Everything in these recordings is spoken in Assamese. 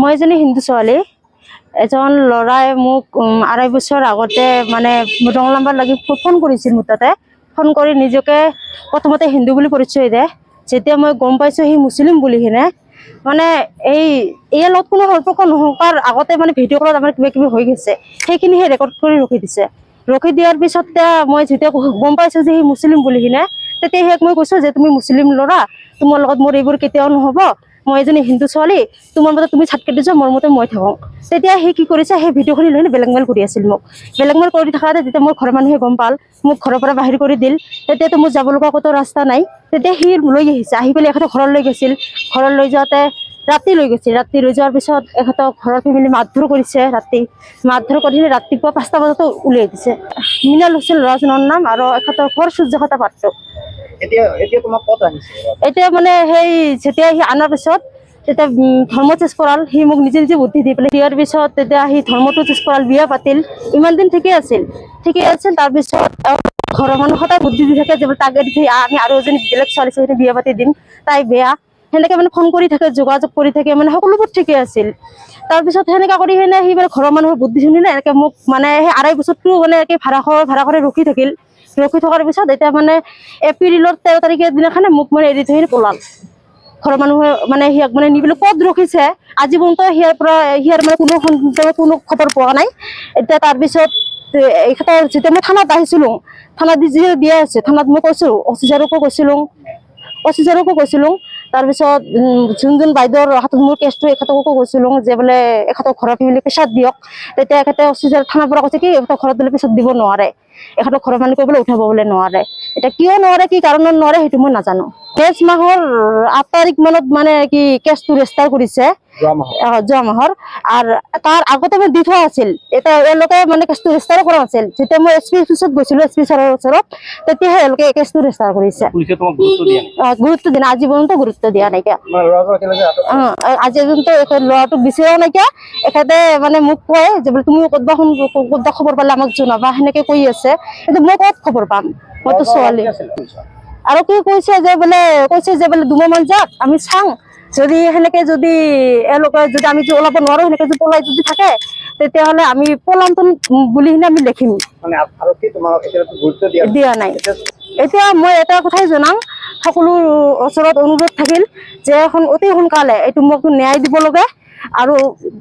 মই এজনী হিন্দু ছোৱালী। এজন ল'ৰাই মোক ২.৫ বছৰ আগতে মানে ৰং নাম্বাৰ লাগি ফোন কৰিছিল মোৰ তাতে। ফোন কৰি নিজকে প্ৰথমতে হিন্দু বুলি পৰিচয় দিয়ে। যেতিয়া মই গম পাইছোঁ সি মুছলিম বুলি কিনে মানে ইয়াৰ লগত কোনো সম্পৰ্ক নোহোৱাৰ আগতে মানে ভিডিঅ' কলত আমাৰ কিবা কিবি হৈ গৈছে, সেইখিনি সি ৰেকৰ্ড কৰি ৰখি দিছে। ৰখি দিয়াৰ পিছত মই যেতিয়া গম পাইছোঁ যে সি মুছলিম বুলি কিনে, তেতিয়া সিয়াক মই কৈছোঁ যে তুমি মুছলিম ল'ৰা, তোমাৰ লগত মোৰ এইবোৰ কেতিয়াও নহ'ব। মই এজনী হিন্দু ছোৱালী, তোমাৰ মতে তুমি ছাট কাটি যোৱা, মোৰ মতে মই থাকোঁ। তেতিয়া সি কি কৰিছে, সেই ভিডিঅ'খিনি লৈ বেলেগমেইল কৰি আছিল মোক। বেলেগমেইল কৰি থকাতে যেতিয়া মোৰ ঘৰৰ মানুহে গম পাল, মোক ঘৰৰ পৰা বাহিৰ কৰি দিল। তেতিয়াতো মোৰ যাব লগা ক'তো ৰাস্তা নাই। তেতিয়া সি লৈ আহিছে, আহি পেলাই এখেতৰ ঘৰত লৈ গৈছিল। ঘৰত লৈ যাওঁতে ৰাতি লৈ গৈছিল। ৰাতি লৈ যোৱাৰ পিছত এখেতক ঘৰৰ ফেমিলি মাৰধৰ কৰিছে। ৰাতি মাৰধৰ কৰি ৰাতিপুৱা ৫টা বজাতে উলিয়াই দিছে। মিনাল হুছেইন ল'ৰাজনৰ নাম, আৰু এখেতৰ ঘৰ সূৰ্যখতা পাট্টো। এতিয়া মানে সেই যেতিয়া সি আনাৰ পিছত তেতিয়া ধৰ্ম চেঞ্জ কৰাল। সি মোক নিজে নিজে বুদ্ধি দি পেলাই দিয়াৰ পিছত তেতিয়া সি ধৰ্মটো চেঞ্জ কৰাল, বিয়া পাতিল। ইমান দিন ঠিকেই আছিল। তাৰপিছত ঘৰৰ মানুহ সদায় বুদ্ধি দি থাকে যে তাক এৰি থৈ আমি আৰু এজনী বেলেগ ছোৱালী বিয়া পাতি দিম, তাই বেয়া। সেনেকে মানে ফোন কৰি থাকে, যোগাযোগ কৰি থাকে, মানে সকলোবোৰ ঠিকে আছিল। তাৰপিছত সেনেকা কৰি সি মানে ঘৰৰ মানুহৰ বুদ্ধি শুনি এনেকে মোক মানে সেই ২.৫ বছৰটো মানে একে ভাড়া কৰি ৰখি থাকিল। ৰখি থকাৰ পিছত এতিয়া মানে এপ্ৰিলৰ ১৩ তাৰিখৰ দিনাখনে মোক মানে এৰি থৈ পলাল। ঘৰৰ মানুহে মানে সিয়াক মানে নি পেলাই ক'ত ৰখিছে আজি পৰ্যন্ত সিয়াৰ মানে কোনো খবৰ পোৱা নাই। এতিয়া তাৰপিছত যেতিয়া মই থানাত আহিছিলোঁ, থানাত দিয়া আছে, থানাত মই কৈছোঁ, অফিচাৰকো কৈছিলোঁ। তাৰপিছত যোন বাইদেউৰ হাতত মোৰ কেছটো এখেতকো কৈছিলোঁ যে বোলে এখেতৰ ঘৰৰ ফেমিলি প্ৰেছাৰ দিয়ক। তেতিয়া এখেতে অফিচাৰ থানাৰ পৰা কৈছে কি এখেতৰ ঘৰত বোলে প্ৰেছাৰ দিব নোৱাৰে, এখেতৰ ঘৰৰ মানুহে বোলে উঠাব বোলে নোৱাৰে। এতিয়া কিয় নোৱাৰে, কি কাৰণত নোৱাৰে সেইটো মই নাজানো। নেক্সট মাহৰ ৮ তাৰিখ মানত মানে কি কেছটো ৰেজিষ্টাৰ কৰিছে, যোৱা মাহৰ। আৰু তাৰ আগতে মই দি থোৱা আছিল। এতিয়া এওঁলোকে মানে কেছটো ৰেজিষ্টাৰ কৰা নাছিল। যেতিয়া মই SP অফিচত গৈছিলোঁ, SP ছাৰৰ ওচৰত, তেতিয়াহে এওঁলোকে কেছটো ৰেজিষ্টাৰ কৰিছে। গুৰুত্ব দিয়া নাই, আজি পৰ্যন্ত গুৰুত্ব দিয়া নাইকিয়া। আজি পৰ্যন্ত ল'ৰাটোক বিচৰাও নাইকিয়া। এখেতে মানে মোক কয় যে বোলে তুমি ক'তবা খবৰ পালে আমাক জনাবা, সেনেকে কৈ আছে। কিন্তু মই ক'ত খবৰ পাম, মইতো ছোৱালী। আৰু কি কৈছে যে বোলে ২মাহমান যাওক, আমি চাওঁ যদি সেনেকে যদি এওঁলোকে যদি আমি ওলাব নোৱাৰো, সেনেকে যদি পলাই যদি থাকে, তেতিয়াহ'লে আমি পলান্তন বুলি কিনে আমি লিখিম। দিয়া নাই। এতিয়া মই এটা কথাই জনাম, সকলো ওচৰত অনুৰোধ থাকিল যে অতি সোনকালে এইটো মোক ন্যায় দিব লাগে। আৰু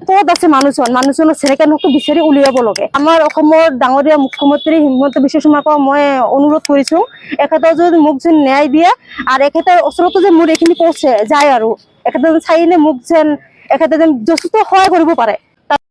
ক'ত আছে মানুহজনৰ চেৰেকেনটো বিচাৰি উলিয়াব লাগে। আমাৰ অসমৰ ডাঙৰীয়া মুখ্যমন্ত্ৰী হিমন্ত বিশ্ব শৰ্মাক মই অনুৰোধ কৰিছোঁ, এখেতে যদি মোক যেন ন্যায় দিয়ে, আৰু এখেতৰ ওচৰতো যে মোৰ এইখিনি পৌঁছে যায়, আৰু এখেতে চাই কিনে মোক যেন এখেতে যেন যথেষ্ট সহায় কৰিব পাৰে।